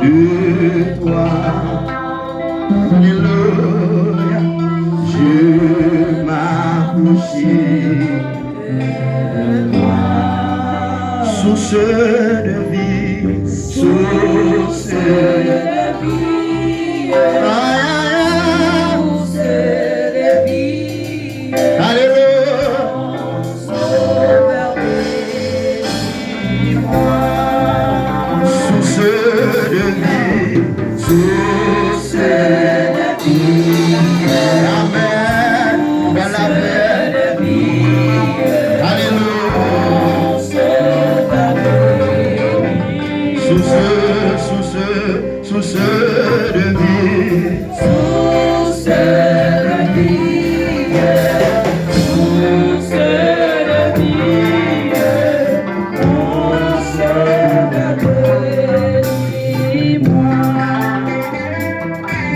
de toi. Alléluia, je m'approchais de toi. Source de vie, source de vie. Source de vie. Alléluia. Source de vie, source de vie. Amen. Dans la paix de vie. Alléluia. Source de vie. Source de vie. Source de vie. Source de vie.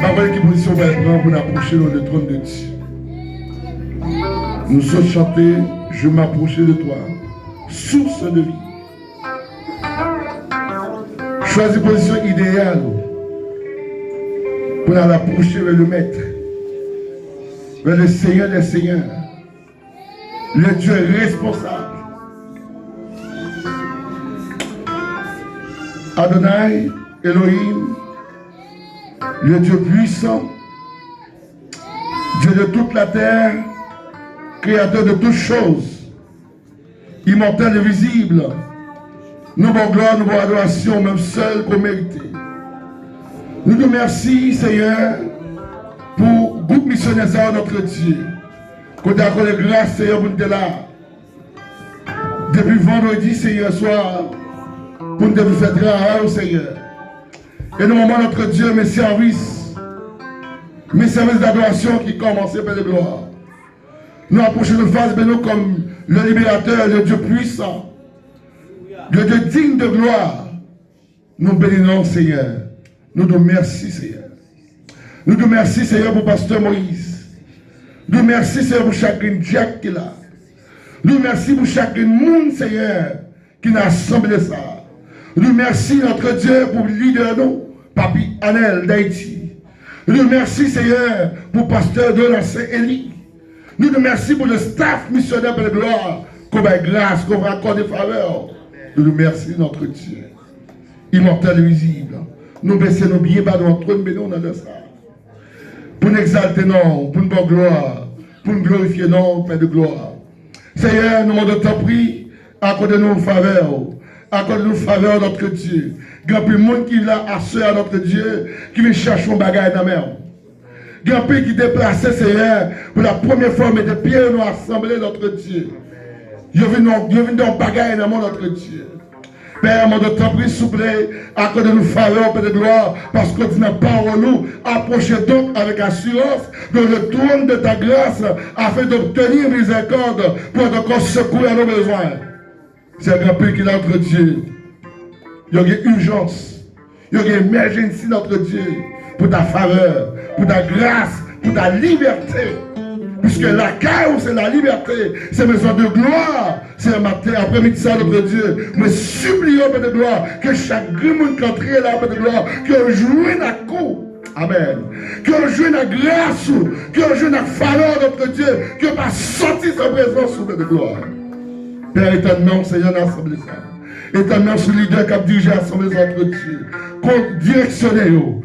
Avant qui position maintenant pour approcher le trône de Dieu. Nous sommes chantés, je m'approchais de toi, source de vie. Choisis position idéale pour aller approcher vers le Maître, vers le Seigneur des Seigneurs, le Dieu responsable. Adonai, Elohim, le Dieu puissant, Dieu de toute la terre, créateur de toutes choses, immortel et visible. Nous avons gloire, nous avons adoration, même seul qu'on mérite. Nous te remercions, Seigneur, pour le groupe missionnaire, notre Dieu. Qu'on t'a accordé grâce, Seigneur, pour nous être là. Depuis vendredi, Seigneur, soir, pour nous faire travail, Seigneur. Et nous moment notre Dieu, mes services d'adoration qui commençaient par de gloire. Nous approchons de face de nous comme le libérateur, le Dieu puissant, le Dieu digne de gloire. Nous bénissons, Seigneur. Nous te remercions, Seigneur. Nous te remercions, Seigneur, pour Pasteur Moïse. Nous te remercions, Seigneur, pour chacun Jack qui est là. Nous te remercions pour chacun monde, Seigneur, qui n'a assemblé ça. Nous te remercions, notre Dieu, pour le leader, nous, Papi Anel d'Haïti. Nous te remercions, Seigneur, pour Pasteur de l'ancien Élie. Nous te remercions pour le staff missionnaire de gloire, qu'on va grâce, qu'on va accorder faveur. Nous te remercions, notre Dieu, immortel et visible. Nous baissons nos billets bas dans notre trône, mais nous, on a de ça. Pour nous exalter, non, pour nous donner gloire, pour nous glorifier, non, Père de gloire. Seigneur, nous demandons ton prix, accorde-nous une faveur. Accorde-nous faveur, notre Dieu. Il y a plus de monde qui vient à à notre Dieu, qui vient chercher un bagage dans la mer. Il y a plus qui déplace, Seigneur, pour la première fois, mais des pieds nous assembler, notre Dieu. Il y a un bagage dans notre Dieu. Père, mon Dieu, t'en prie, s'il vous plaît, accorde-nous faveur, Père de gloire, parce que tu n'as pas en nous. Approchez donc avec assurance de le trône de ta grâce, afin d'obtenir miséricorde pour être encore secouru à nos besoins. C'est un grand pays qui est notre Dieu. Il y a une urgence, il y a une émergence, notre Dieu, pour ta faveur, pour ta grâce, pour ta liberté. Puisque la caille, c'est la liberté, c'est besoin de gloire. C'est un matin, après-midi, ça, notre Dieu. Mais supplions, Père de gloire, que chaque monde qui entre là, Père de gloire, que jouisse la cour. Amen. Que jouisse la grâce, que jouisse la faveur, notre Dieu, que pas sortir sa présence, Père de gloire. Père éternellement, Seigneur, l'Assemblée ça. Éternellement, ce leader qui a dirigé l'Assemblée, notre Dieu. Directionnez-vous.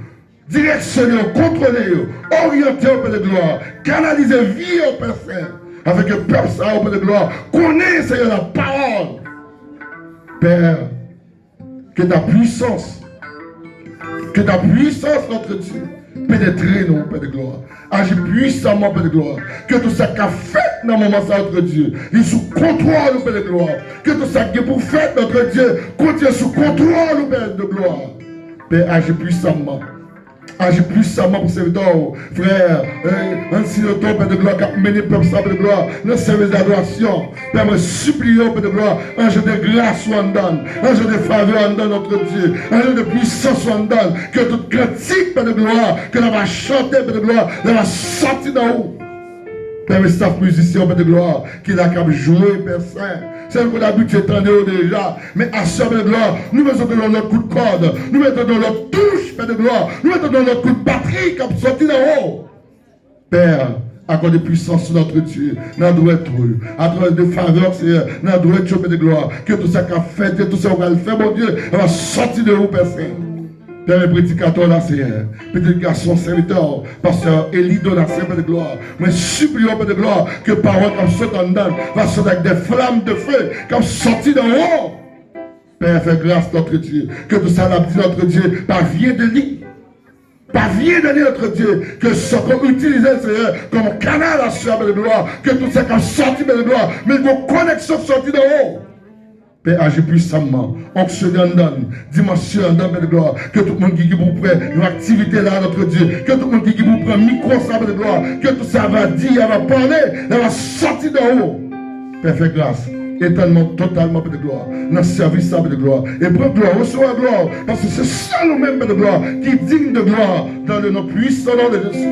Directionnez, contrôlez, orientez au Père de gloire, canalisez vie au Père Saint, afin que le peuple ça au Père de gloire connaisse Seigneur la parole. Père, que ta puissance, notre Dieu, pénètre nous, Père de gloire. Agis puissamment, Père de gloire. Que tout ça qu'a fait dans le moment, ça, notre Dieu, il est sous contrôle, Père de gloire. Que tout ça qui est pour faire, notre Dieu, continue sous contrôle, Père de gloire. Père, agis puissamment. Agis puissamment pour serviteur, frère, ainsi le temps, Père de gloire, qui a mené le peuple, Père de gloire, le service d'adoration. Père, me supplions, Père de gloire, un jeu de grâce soit en donne, un jeu de faveur en donne, notre Dieu, un jeu de puissance soit en donne, que toute critique, Père de gloire, que l'on va chanter, Père de gloire, l'on va sortir d'en haut. Père, mes staff musiciens, Père de gloire, qui n'a qu'à jouer, Père Saint. C'est qu'on a habitué déjà. Mais à ce Père de gloire, nous mettons dans notre coup de corde, nous mettons dans notre touche, Père de gloire, nous mettons dans notre coup de batterie qui a sorti d'en haut. Père, accorde puissance sur notre Dieu, dans notre être, à travers de faveurs, Seigneur, dans notre être, Père de gloire, que tout ça qu'a fait, que tout ça qu'on va le faire, mon Dieu, on va sortir de vous, Père Saint. Père, les prédicateurs là, Seigneur, petit garçon, serviteur, pasteur, Élie Donatien, Père de gloire, mais supplions, Père de gloire, que parole comme saute en dedans, va sortir avec des flammes de feu, comme sorti d'en haut. Père, fais grâce, notre Dieu, que tout ça, notre Dieu, parvient de lui. Parvient de lui, notre Dieu, que ce qu'on utilise, Seigneur, comme canal à soi, Père de gloire, que tout ça, comme sorti, Père de gloire, mais vos connexions sorties d'en haut. Père, agis puissamment, onctionne donne, dimension donne, Père de gloire, que tout le monde qui vous prend une activité là, notre Dieu, que tout le monde qui vous prend micro, ça, Père de gloire, que tout ça va dire, va parler, va sortir d'en haut. Père, fais grâce, éternellement, totalement, Père de gloire, dans le service, Père de gloire, et prends gloire, reçois gloire, parce que c'est ça nous-mêmes, Père de gloire, qui est digne de gloire, dans le nom puissant de Jésus.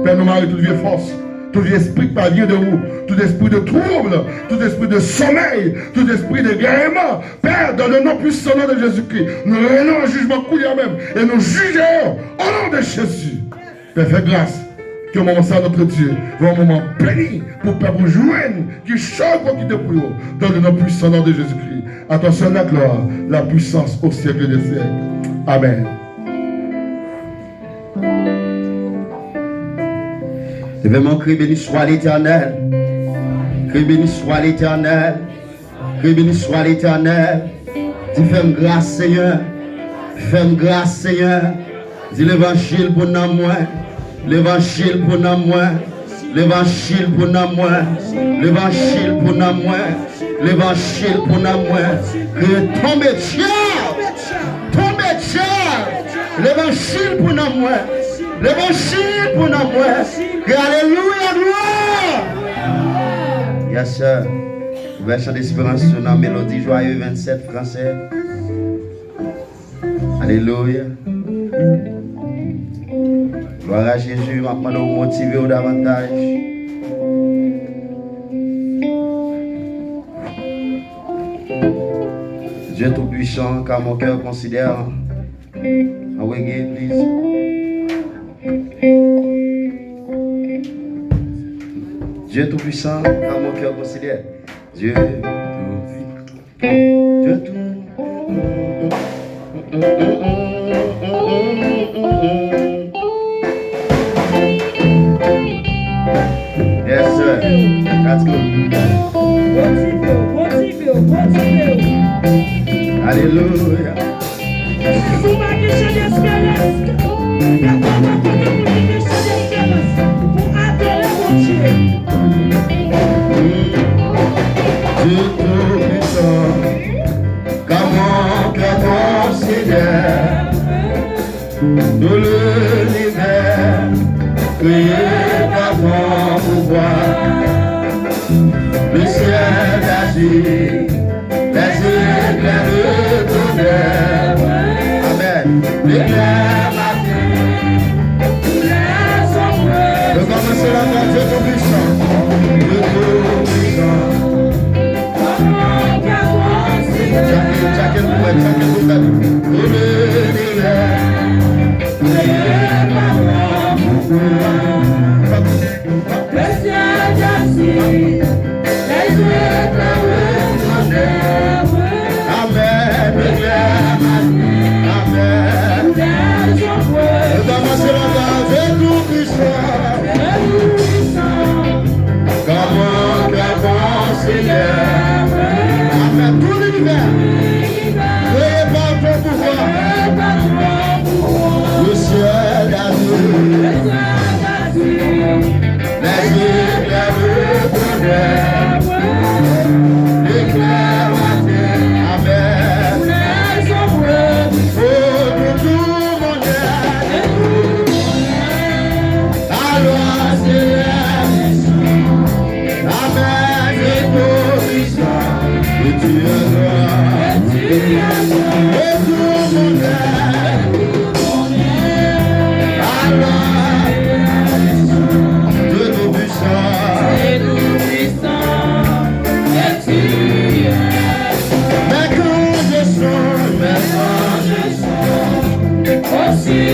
Père, nous marie toute vieille force. Tout esprit qui vient de vous, tout esprit de trouble, tout esprit de sommeil, tout esprit de gréement, Père, dans le nom puissant de Jésus-Christ, nous renons un jugement couillard même, et nous jugeons au nom de Jésus. Père, fais grâce, que au moment ça, notre Dieu, va un moment béni pour Père vous joindre, qui choque pour quitter pour vous, dans le nom puissant de Jésus-Christ. Attention la gloire, la puissance au siècle des siècles. Amen. Vraiment, crie béni soit l'Éternel. Crie béni soit l'Éternel. Crie béni soit l'Éternel. Dis fais-moi grâce, Seigneur. Fais-moi grâce, Seigneur. Dis l'évangile pour nous, moi. L'évangile pour nous, moi. L'évangile pour nous, moi. L'évangile pour nous, moi. L'évangile pour nous, moi. Que tombe ciel. Tombe ciel. L'évangile pour nous, moi. L'évangile pour nous, moi. Alléluia, gloire. Yes, sir. Verset d'espérance sur la mélodie joyeuse 27 français. Alléluia. Gloire à Jésus, maintenant nous motiver davantage. Dieu Tout-Puissant, car mon cœur considère. Away, please. Dieu Tout-Puissant, car mon cœur considère. Dieu Tout-Puissant. Dieu Tout. Yes, sir. That's good. Alléluia. Dieu Tout-Puissant, car mon cœur considère tout l'univers créé par ton pouvoir. Le ciel agit, les éclairs de tonnerre. Amen. L'éclair matin, le commencer la grâce de Tout-Puissant. Dieu Tout-Puissant. Chacun vous fait, tout l'univers. Le ciel agit, les éclairs de Amen. Amen. Commencez la grâce de Tout-Puissant. Comment considère. Amen. Tout l'univers. Créé par ton pouvoir. Le ciel agit. Les éclairs de tonnerre. L'éclair matin. Amen. Oh, tout mon Dieu. Oh,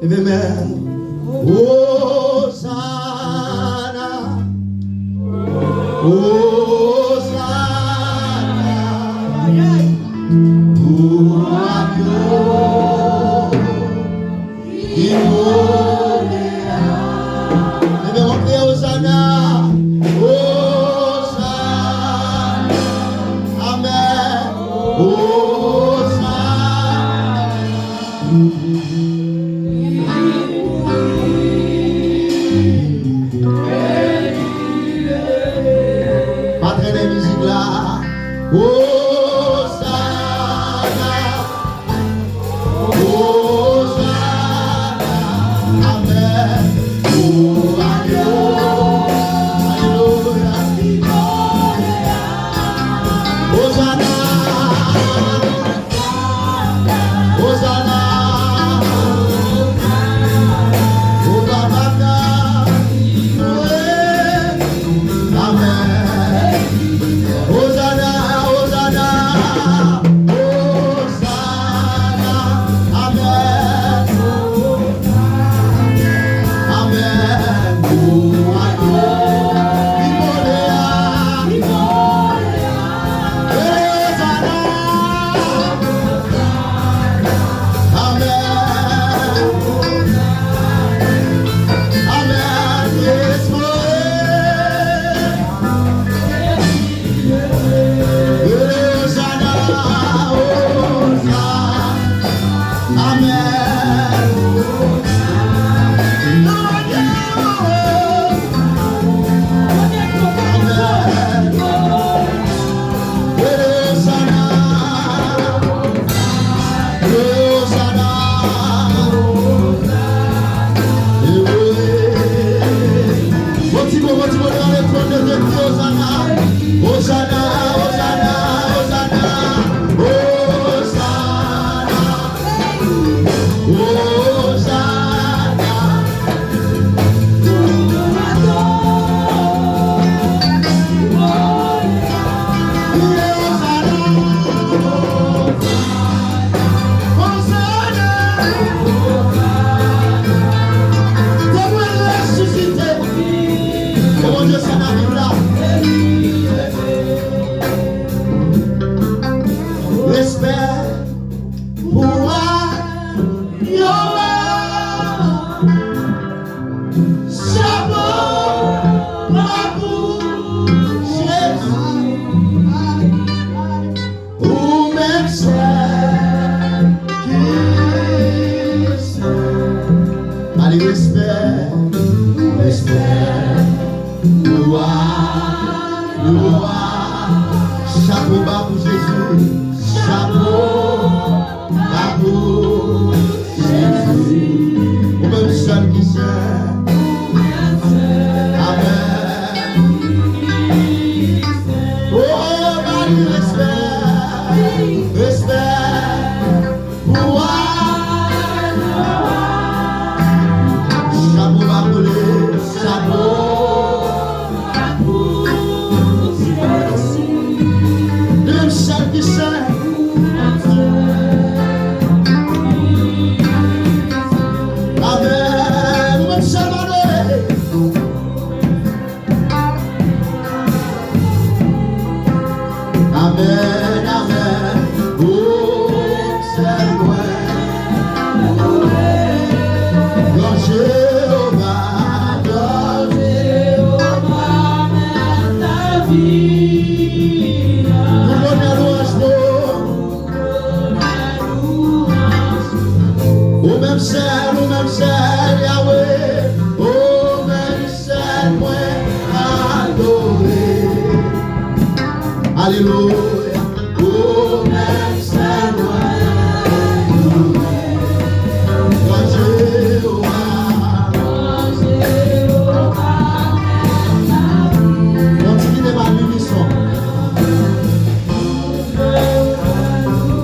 Levez main. Hosanna. Hosanna. Chapeau bas pour Jésus, chapeau bas pour Jésus, au même seul qui sert. Amen. Oh, Marie, respect, respect pour moi. Chapeau bas pour les chapeaux. Amen, amen. Oh, c'est loin. Dans Jéhovah, mène ta vie. Nous donnons louange, au même ciel, Yahweh. Au même ciel, moi, adorer. Alléluia.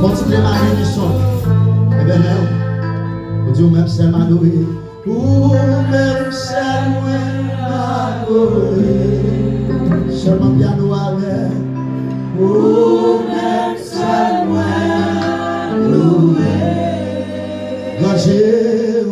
Continuez ma bénédiction. Eh bien, là, on dit au même seul m'adorer. Au même seul m'adorer. Seulement piano avec. Au même seul m'adorer. Quand j'ai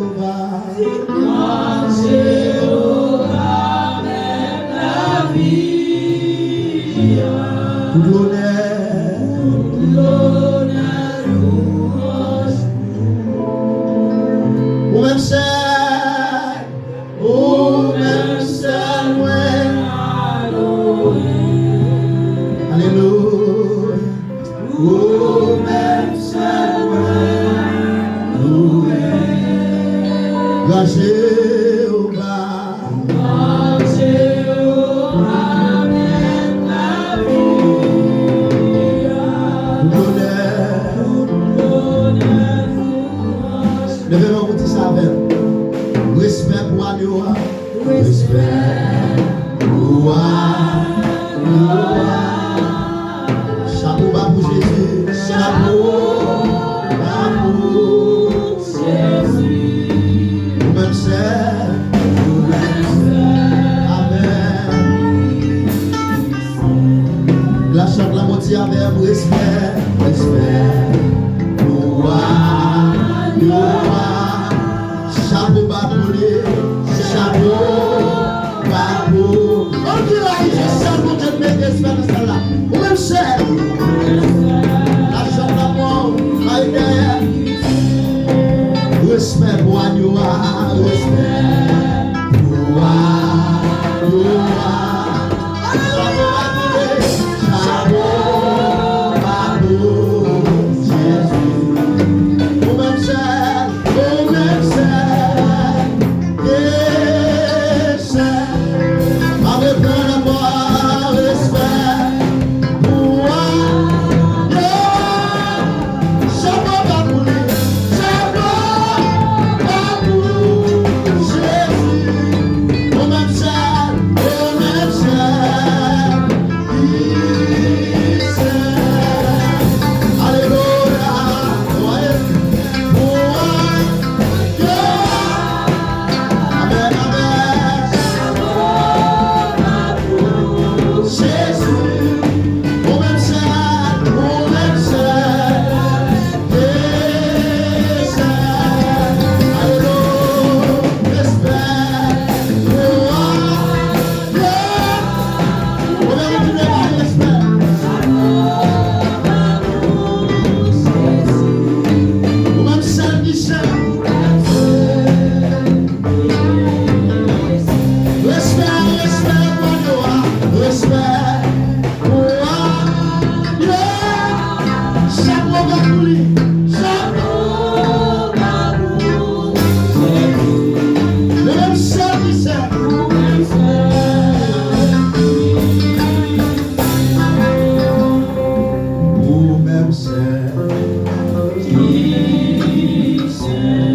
Jesus.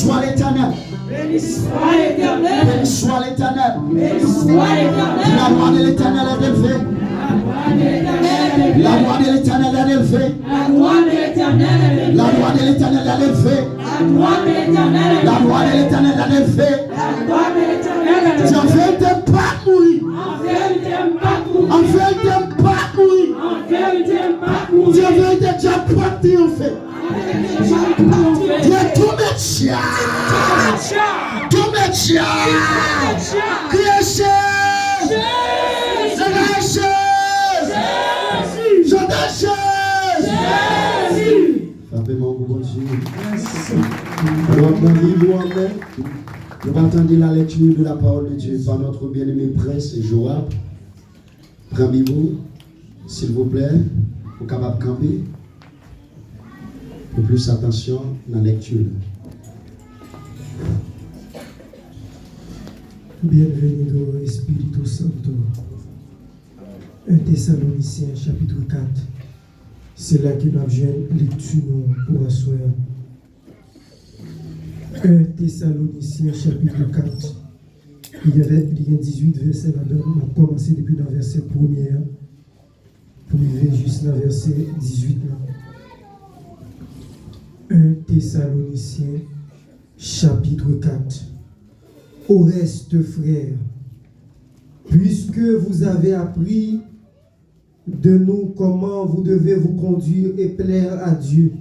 soit l'Éternel. Béni soit l'Éternel. Béni soit l'Éternel. Béni soit l'Éternel. La loi de l'Éternel est élevée. La loi de l'Éternel est élevée. La loi de l'Éternel est élevée. La loi de l'Éternel est élevée. La loi de l'Éternel est élevée. La loi de l'Éternel est élevée. Dieu veut te pas mourir. En vérité, pas mourir. En vérité, pas mourir. En vérité, pas mourir. Dieu veut te déjà partir en fait. Dieu tout met chien. Tout met chien. Criez chaise. Frappez-moi pour bon Dieu. Alors, nous allons entendre la lecture de la parole de Dieu par notre bien-aimé prince Joab. Prenez-vous, s'il vous plaît, pour capable de camper. Pour plus attention dans la lecture. Bienvenido Espíritu Santo. 1 Thessaloniciens chapitre 4. C'est là que nous avons lecture pour asseoir. 1 Thessaloniciens chapitre 4. Il y a 18 versets là-dedans. On a commencé depuis le verset 1er pour arriver juste dans le verset 18. 1 Thessaloniciens chapitre 4. Au reste, frères, puisque vous avez appris de nous comment vous devez vous conduire et plaire à Dieu,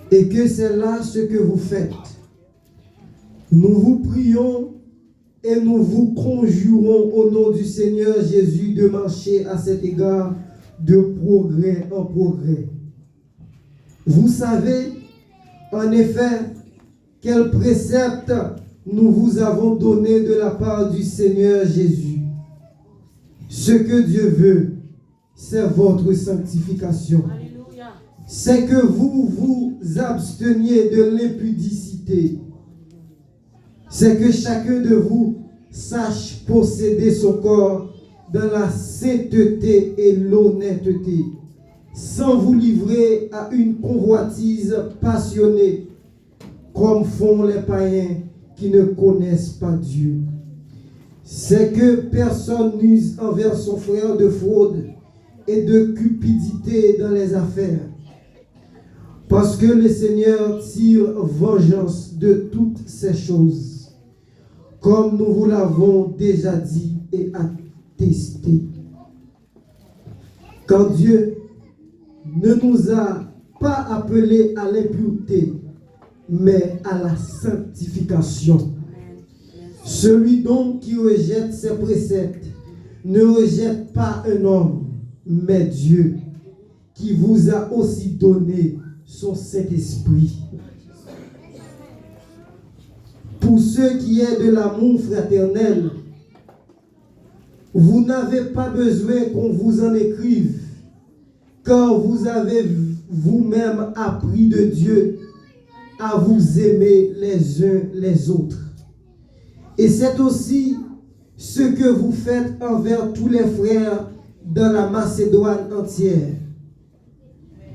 et que c'est là ce que vous faites, nous vous prions et nous vous conjurons au nom du Seigneur Jésus de marcher à cet égard de progrès en progrès. Vous savez, en effet, quel précepte nous vous avons donné de la part du Seigneur Jésus. Ce que Dieu veut, c'est votre sanctification. C'est que vous vous absteniez de l'impudicité. C'est que chacun de vous sache posséder son corps dans la sainteté et l'honnêteté, sans vous livrer à une convoitise passionnée, comme font les païens qui ne connaissent pas Dieu. C'est que personne n'use envers son frère de fraude et de cupidité dans les affaires, parce que le Seigneur tire vengeance de toutes ces choses, comme nous vous l'avons déjà dit et attesté. Quand Dieu ne nous a pas appelés à l'impureté, mais à la sanctification. Celui donc qui rejette ses préceptes ne rejette pas un homme, mais Dieu, qui vous a aussi donné son Saint-Esprit. Pour ce qui est de l'amour fraternel, vous n'avez pas besoin qu'on vous en écrive, car vous avez vous-même appris de Dieu à vous aimer les uns les autres. Et c'est aussi ce que vous faites envers tous les frères dans la Macédoine entière.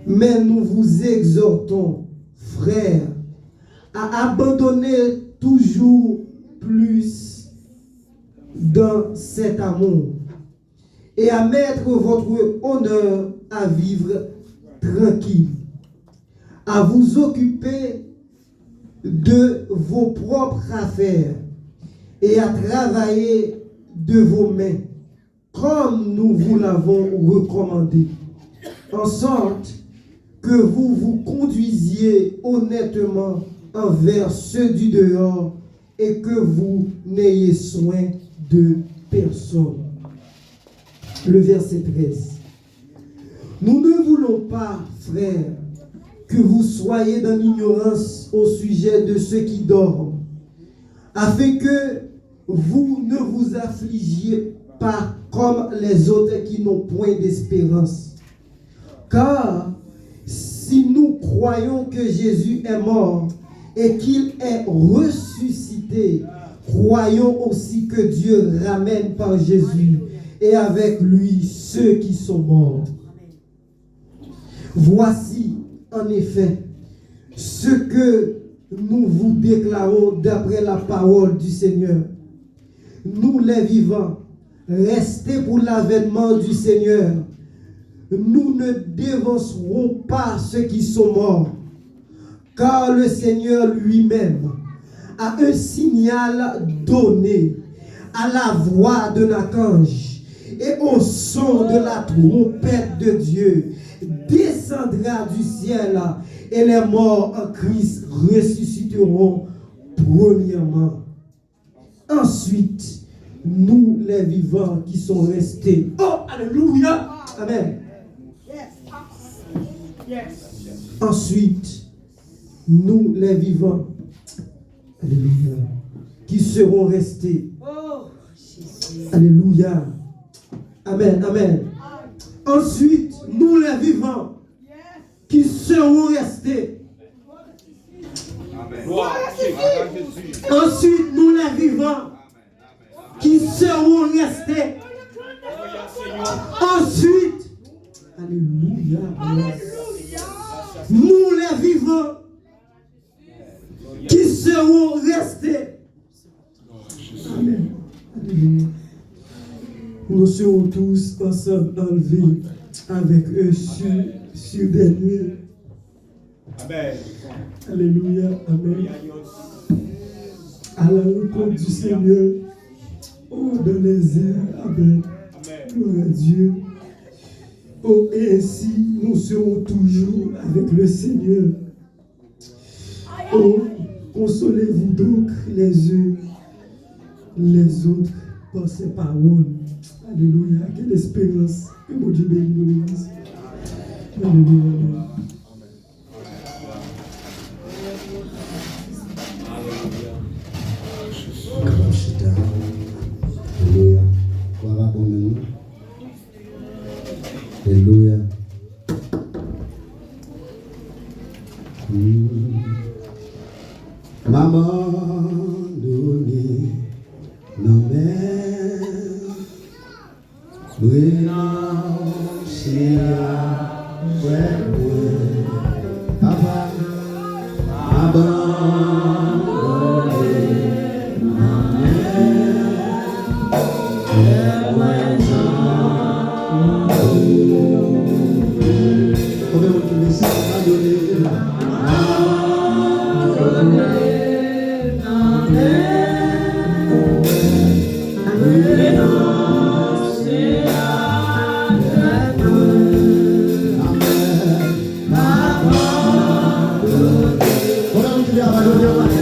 Mais nous vous exhortons, frères, à abandonner toujours plus dans cet amour et à mettre votre honneur à vivre tranquille, à vous occuper de vos propres affaires et à travailler de vos mains, comme nous vous l'avons recommandé, en sorte que vous vous conduisiez honnêtement envers ceux du dehors et que vous n'ayez soin de personne. Le verset 13. Nous ne voulons pas, frères, que vous soyez dans l'ignorance au sujet de ceux qui dorment, afin que vous ne vous affligiez pas comme les autres qui n'ont point d'espérance. Car si nous croyons que Jésus est mort et qu'il est ressuscité, croyons aussi que Dieu ramène par Jésus et avec lui ceux qui sont morts. Voici en effet ce que nous vous déclarons d'après la parole du Seigneur. Nous les vivants, restez pour l'avènement du Seigneur. Nous ne dévancerons pas ceux qui sont morts, car le Seigneur lui-même a un signal donné à la voix d'un archange et au son de la trompette de Dieu descendra du ciel et les morts en Christ ressusciteront premièrement. Ensuite, nous les vivants qui sont restés. Oh, alléluia! Amen. Ensuite, nous les vivants, alléluia, qui seront restés. Alléluia. Amen, amen. Ensuite, nous les vivants, qui seront restés. Ensuite, nous les vivants, qui seront restés. Ensuite, alléluia. Nous les vivants qui seront restés. Amen. Alléluia. Nous serons tous ensemble enlevés avec eux sur des nuées. Amen. Alléluia. Amen. À la rencontre du Seigneur. Oh, dans les airs. Amen. Gloire à Dieu. Oh, et ainsi, nous serons toujours avec le Seigneur. Oh, consolez-vous donc les uns les autres par ces paroles. Alléluia. Quelle espérance. Que mon Dieu bénisse nous l'église. Alléluia. Alléluia. Voilà pour nous. Alléluia. Maman donnée non mais c'est papa Amen.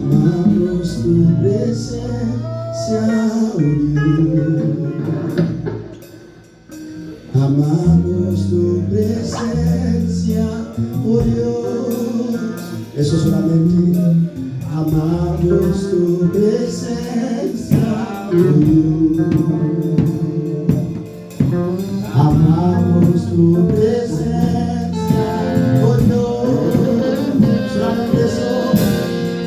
Amamos tu presencia, oh Dios. Amamos tu presencia, oh Dios. Eso solamente. Amamos tu presencia, oh Dios. Amamos tu presencia, oh Dios. Solamente eso.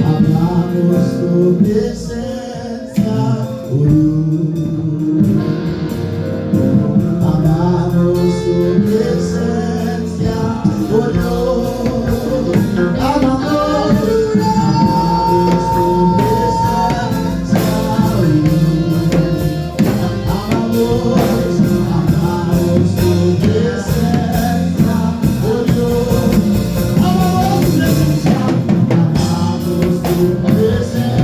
Amamos tu presencia, oh Dios. Amamos tu presencia, oh Dios. Amamos tu presencia, oh Dios. Amamos tu presencia, oh Dios. Amamos tu presencia.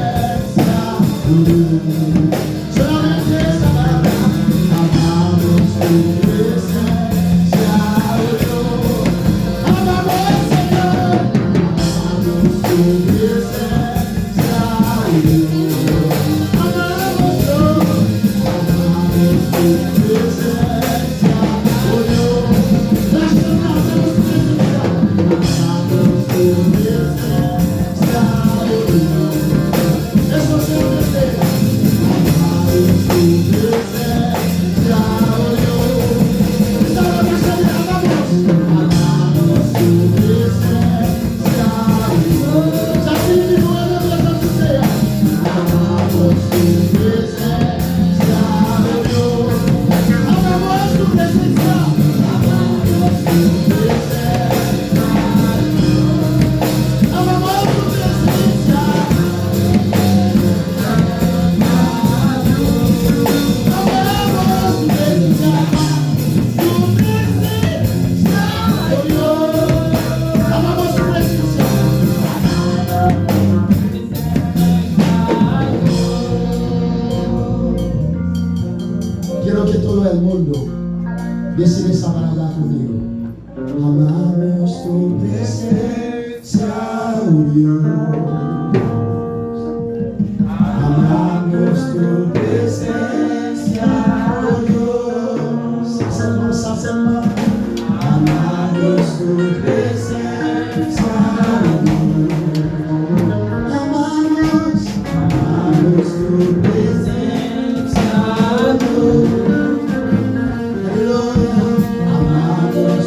Solamente esa palabra. Amamos tu presencia, oh Dios. Amamos, Señor. Amamos tu presencia, oh Dios. Amamos, Dios. Amamos tu presencia, oh Dios. Las personas de los presencia. Amamos tu presencia, oh Dios. Eso se entiende. Amamos tu presencia, oh Dios. Esta es la casa de amamos tu presencia, oh Dios. Así mismo en la casa sea. Amamos tu presencia, oh Dios. Amamos tu presencia. Amamos tu presencia, oh Dios. Amamos tu presencia. Quiero que todo el mundo decida esa palabra conmigo. Amamos tu presencia, oh Dios. Amamos tu presencia, oh Dios. Hacemos. Amamos tu presencia, oh Dios. Amamos tu presencia, oh Dios. Aleluya. Amamos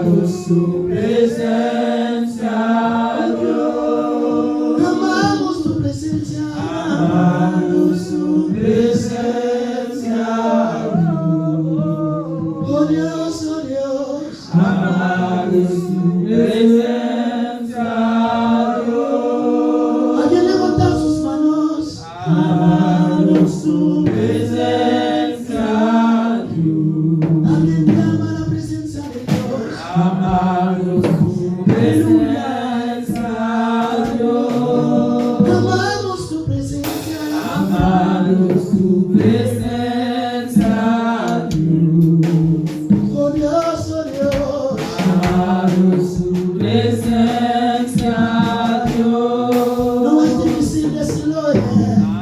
Amamos tu presencia, Dios. Amamos tu presencia. Amamos tu presencia, Dios. Oh Dios, oh Dios. Amamos tu presencia, Dios. Alguien levanta sus manos. Amamos tu presencia, Dios. Alguien llama la presencia de Dios. Amamos tu presencia, Dios. Amamos tu presencia. Amamos tu presencia, Dios. Oh Dios, oh Dios. Amamos tu presencia, Dios. No es difícil decirlo,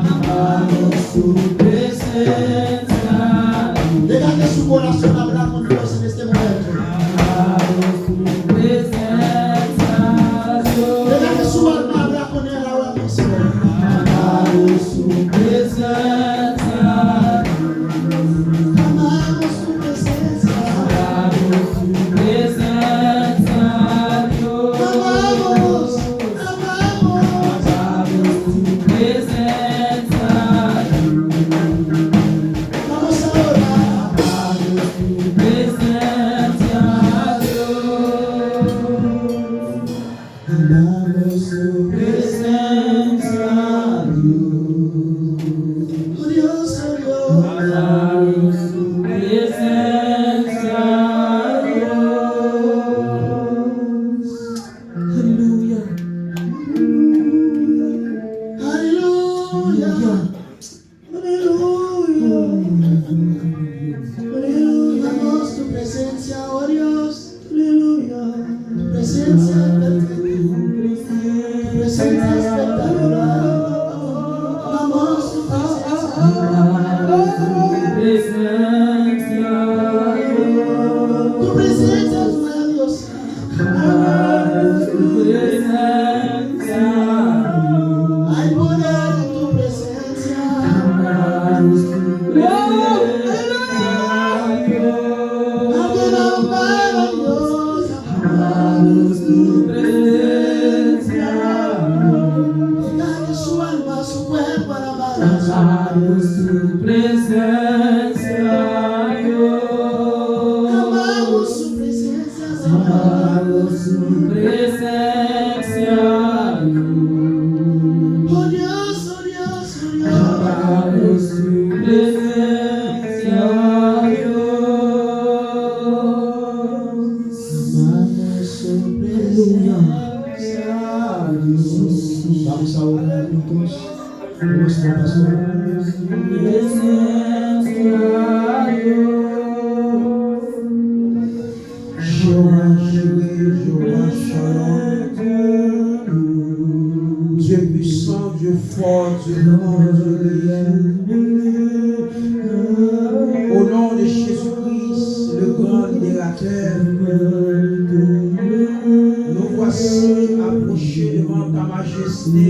amamos tu presencia. Deja que su corazón habla con Dios en este momento. Amamos tu presencia, Dios. Deja que su alma habla con él ahora mismo. Amamos tu presencia. Amamos tu presencia. Amamos tu presencia, Dios. Amamos, amamos. Amamos tu presencia. Vamos a orar. Amamos tu presencia, Dios. Amamos tu presencia, Dios. Oh Dios, oh Dios. Amamos tu presencia, Dios. Aleluya. Aleluya. Aleluya. Amamos tu presencia, oh Dios. Aleluya. Tu presencia tu presencia espectacular. Amamos tu presencia. Tu presencia es maravillosa. Amamos tu presencia. Hay poder en tu presencia. Amamos tu presencia. Alguien ama a Dios. Amamos tu presencia. Deja que su alma, su cuerpo alabar a Dios. Amamos tu presencia, Dios. Amamos su presencia, Señor. Amamos su presencia, Dios. Oh Dios, oh Dios, oh Dios. Amamos tu presencia, Dios. Amamos su presencia, Dios. Vamos a orar juntos. Nuestro pastor. Dieu puissant, Dieu fort, Dieu grand, Dieu réel. Au nom de Jésus-Christ, le grand libérateur, nous voici approchés devant ta majesté.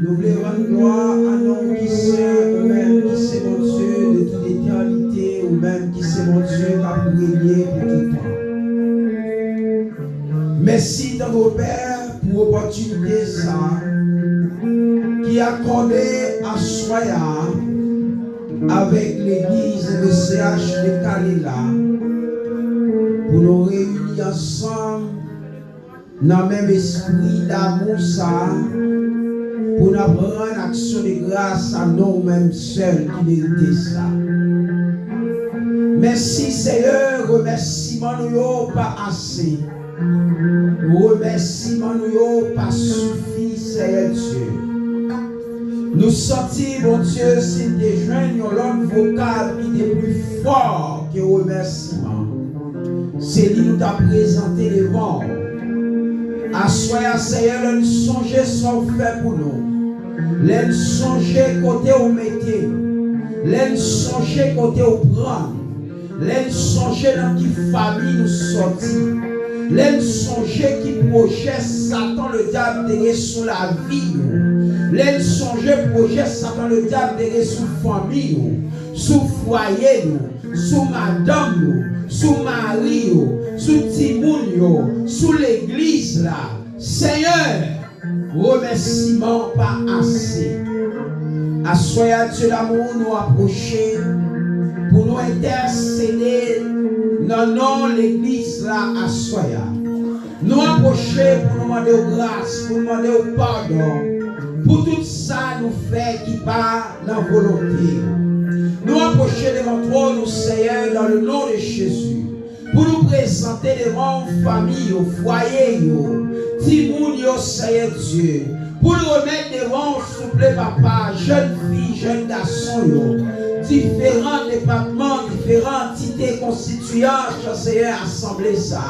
Nous voulons rendre gloire à nom qui sait, ou même qui c'est mon Dieu de toute éternité, ou même qui c'est mon Dieu qui a brillé pour tout temps. Merci dans nos pères pour l'opportunité ça qui a accordé à Soya avec l'église de CH de Kalila pour nous réunir ensemble dans le même esprit d'amour ça pour nous rendre action de grâce à nous-mêmes seuls qui méritons ça. Merci Seigneur, remerciement nous pas assez. Remerciement nous pas suffi, Seigneur Dieu. Nous sortis, mon Dieu, si des jeunes l'homme vocal qui est plus fort que remerciement. C'est lui nous t'a présenté devant. Assoya Seigneur, nous songer sont faits pour nous. Nous songer côté au métier. Nous songer côté au prendre. Nous songer dans qui famille nous sortis. Nous songer qui projet Satan le diable de sur la vie. Nous songer projet Satan le diable de sur famille, sous foyer, sous madame, sous mari, sous Timoun, sous l'église là. Seigneur, remerciement pas assez. Assoyez Dieu d'amour nous approcher pour nous intercéder dans non l'église là assoyez. Nous approcher pour nous demander grâce, pour nous demander pardon pour tout ça nous fait qui part dans la volonté. Nous approcher devant toi, nous Seigneur, dans le nom de Jésus, pour nous présenter devant famille, au foyer, Timoun, Seigneur Dieu, pour nous remettre devant, s'il vous plaît, papa, jeune fille, jeune garçon, différents départements, différentes entités constituantes, Seigneur, assemblée ça.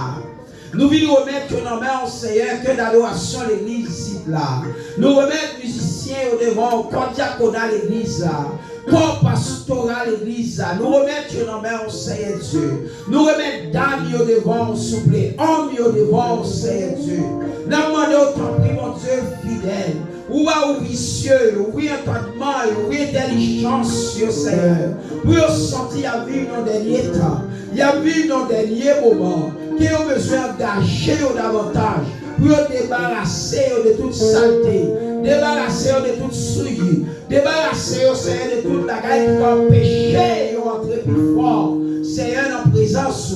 Nous voulons remettre nos mains, Seigneur, que d'adoration à l'église ici, là. Nous remettre musiciens au devant, corps diaconal l'église, là. Corps pastoral l'église, là. Nous remettre nos mains, Seigneur Dieu. Nous remettre dames au devant, s'il vous plaît. Hommes au devant, Seigneur Dieu. Nous demandons autant prix, mon Dieu fidèle. Ou vicieux, ou entendement, ou intelligence, Seigneur. Pour sentir à vivre dans les derniers temps. Il y a vu dans les derniers moments qui ont besoin d'engager davantage pour débarrasser de toute saleté, débarrasser de toute souillure, débarrasser de toute la gueule qui va empêcher de rentrer plus fort. Seigneur, en présence,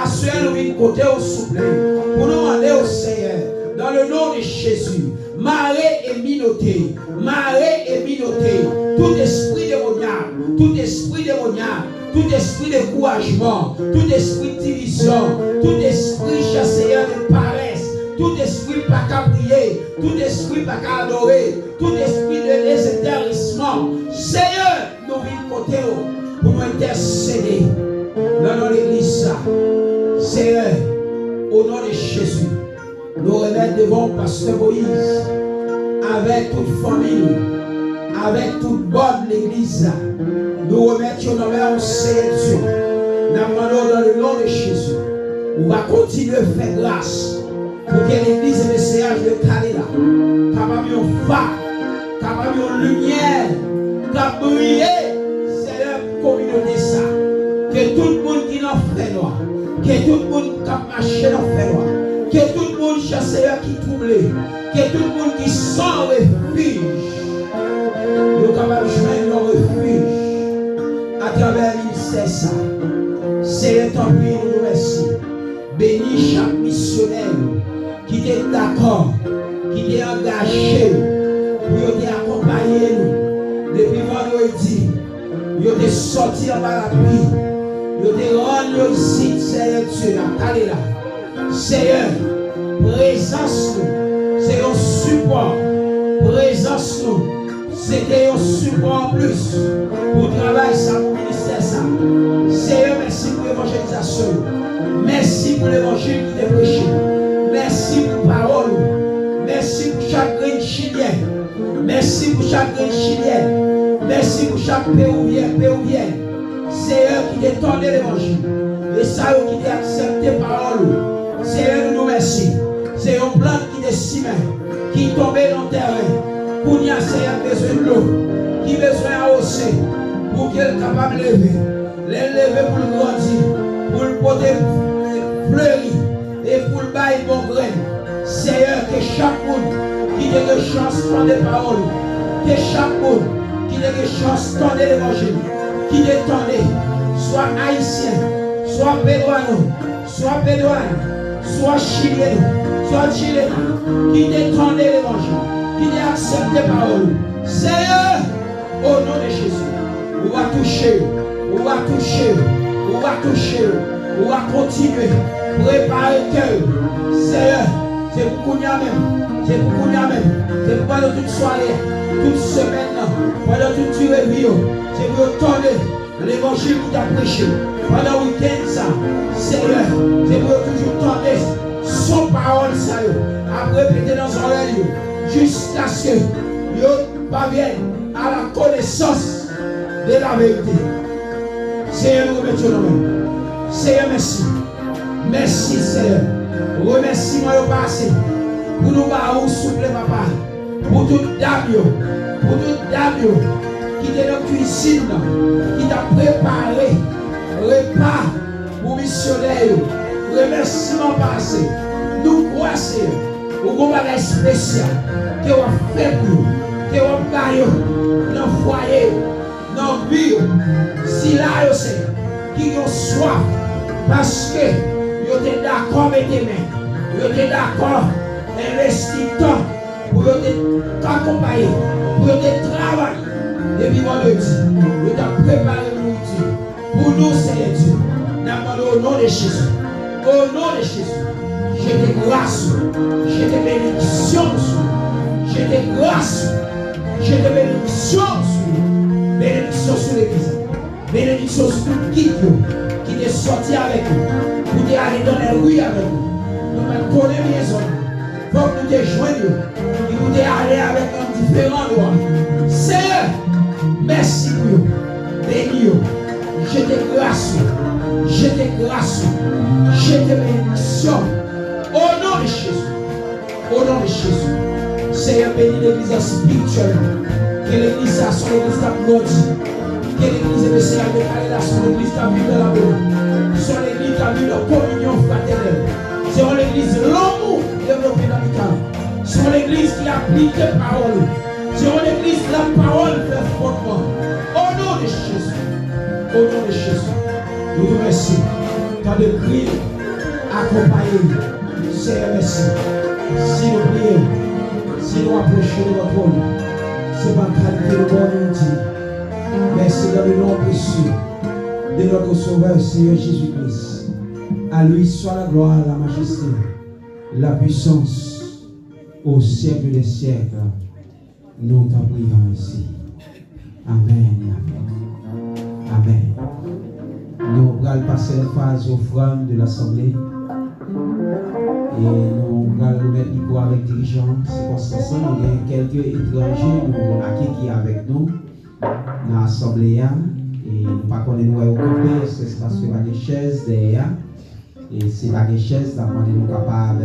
assurez-nous une côté au souple pour nous demander au Seigneur, dans le nom de Jésus, marée et minoté, tout esprit démoniaque, tout esprit de découragement, tout esprit de division, tout esprit chasseur de paresse, tout esprit pas qu'à prier, tout esprit pas qu'à adorer, tout esprit de désintéressement. Seigneur, nous venons côté pour nous intercéder dans l'église. Seigneur, au nom de Jésus, nous remettons devant Pasteur Moïse, avec toute famille, avec toute bonne l'église. Nous remettons nos mains au Seigneur Dieu. Nous demandons dans le nom de Jésus. On va continuer à faire grâce pour que l'église et le message de Kalila, capable de phare, capable de lumière, capable de briller, c'est leur communauté ça. Que tout le monde qui n'en fait noir, que tout le monde qui marche n'en fait noir, que tout le monde chasseur qui trouble, que tout le monde qui sent refuge, nous capables de joindre nos refuge à travers le ministère ça. Seigneur, tant pis, nous remercions. Bénis chaque missionnaire qui est d'accord, qui est engagé pour t'accompagner nous. Depuis vendredi, nous sommes sortis en bas la pluie. Nous sommes rendus ici, Seigneur Dieu, allez là. Seigneur, présence nous, c'est un support. Présence nous, c'était un support en plus pour travailler ça, pour ministère ça. Seigneur, merci pour l'évangélisation. Merci pour l'évangile qui est prêché. Merci pour la parole. Merci pour chaque grain chilien. Merci pour chaque grain chilien. Merci pour chaque péouvien. Seigneur qui détourne l'évangile. Et ça qui a accepté la parole. Seigneur, nous remercions. C'est un plant qui décime, qui tombe dans le terrain. Pour y Seigneur besoin de l'eau. Qui besoin d'arroser. Pour qu'elle soit capable de lever. L'élever pour le grandir. Pour le porter fleurir. Et pour le bailler bon grain. Seigneur, que chaque monde qui ait de chance dans les paroles. Que chaque monde qui ait de chance dans l'évangile. Qui détendait, soit haïtien, soit bédouano, soit chilien, qui détendait l'évangile, qui accepte les paroles. Seigneur, au nom de Jésus, on va toucher, on va continuer, préparer le cœur. Seigneur, c'est pour nous même, c'est pour pendant toute soirée, toute semaine, pendant toute durée vie. C'est pour tourner l'évangile que tu as prêché. Pendant le week-end, ça, Seigneur, c'est pour toujours tourner son parole, ça, à répéter dans son oreille, jusqu'à ce que nous parviennent à la connaissance de la vérité. Seigneur, nous remettons nos mains. Seigneur, merci. Merci, Seigneur. Remercie-moi au passé. Pour nous barrer, souple, papa. Pour toute dame, qui est dans la cuisine, qui t'a préparé repas pour missionnaires, remerciement passé. Nous croisons au bagage spécial que vous fait pour nous, que vous gagnez dans le foyer, dans le vie. Si là, vous savez, qui ont soif, parce que vous êtes d'accord avec tes mains, vous êtes d'accord investir temps pour t'accompagner, pour te travailler. Et puis, moi, je dis, vous avez préparé le nourriture. Pour nous, Seigneur Dieu, nous demandons au nom de Jésus. Au nom de Jésus, j'ai des grâces, j'ai des bénédictions. J'ai des grâces, j'ai des bénédictions. Bénédictions sur l'église. Bénédictions sur tout qui est sorti avec nous. Pour aller dans les rues avec nous. Nous allons connaître les hommes. Faut que nous te joignions. Et nous aller avec un différent droit. Seigneur, merci pour vous. Bénis vous. Je te grâce. Je te grâce. Je te bénédiction. Au nom de Jésus. Au nom de Jésus. Seigneur, bénis l'église spirituellement. Que l'église a son église applaudie. Que l'église de Seigneur de Canada, son église a vu de la bonne. Son église a vu de communion fraternelle. C'est l'église l'amour développé dans le camp. C'est l'église qui applique les paroles. C'est l'église la parole fait fondement. Au nom de Jésus. Au nom de Jésus. Nous vous remercions. Tant de cris, accompagnez-nous. Seigneur, merci. Si nous prions, si nous approchons de votre nom, c'est pas qualité de bon nous dit. Merci dans le nom précieux de notre Sauveur, Seigneur Jésus-Christ. À lui soit la gloire, la majesté, la puissance au siècle des siècles. Nous t'en prions ici. Amen. Amen. Nous allons passer la phase offrande de l'Assemblée. Et nous allons mettre micro avec dirigeants. C'est pour ça que nous avons quelques étrangers qui sont avec nous dans l'Assemblée. Et nous ne pas connaître nous occuper, parce que c'est parce qu'il y a des chaises derrière. Et c'est la richesse, la demande nous capables.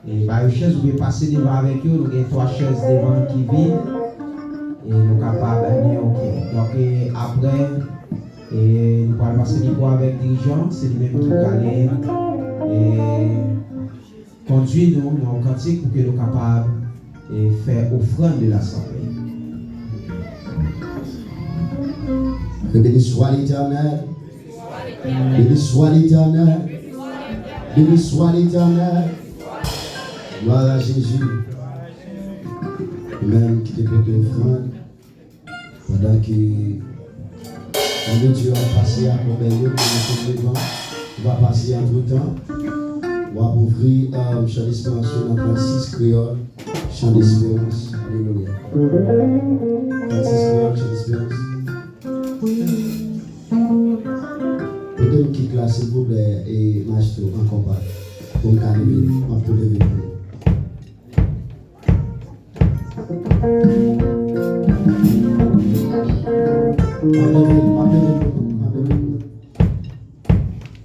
Et par une chaise, vous pouvez passer devant avec eux. Nous avons 3 chaises devant qui vides. Et nous sommes capables de venir. Donc après, nous allons passer le micro avec dirigeants. C'est lui-même qui va aller conduire nous dans le cantique pour que nous soyons capables de faire offrande de l'Assemblée. Que béni soit l'Éternel. Béni soit l'Éternel. Béni soit l'Éternel. Gloire à Jésus. Même qui te fait offrande. Pendant que Dieu va passer à Combelio, on va passer entre temps. On va ouvrir chant d'espérance sur la 36 créole. Chant d'espérance. Alléluia. 36 créole, chant d'espérance. Peut-être qu'il classe s'il vous plaît et m'achète en combat pour me calmer, pour me lever.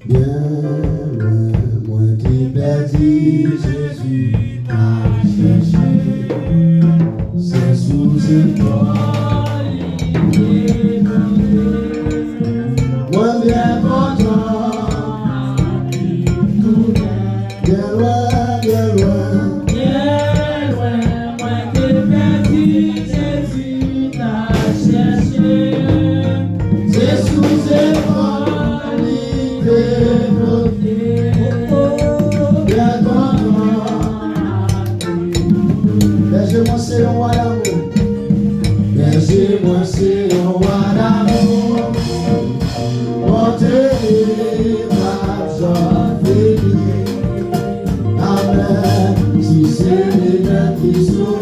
Bien loin, moi qui perdis, Jésus m'a cherché. C'est sous une toile, moi bien content, bien loin, bien loin. Moi qui perdu, Jésus t'a cherché. C'est sous une toile, bien content. Berger-moi c'est un roi d'amour. Berger-moi c'est un roi d'amour. Montez ma joie. Amen. Si c'est les qui sont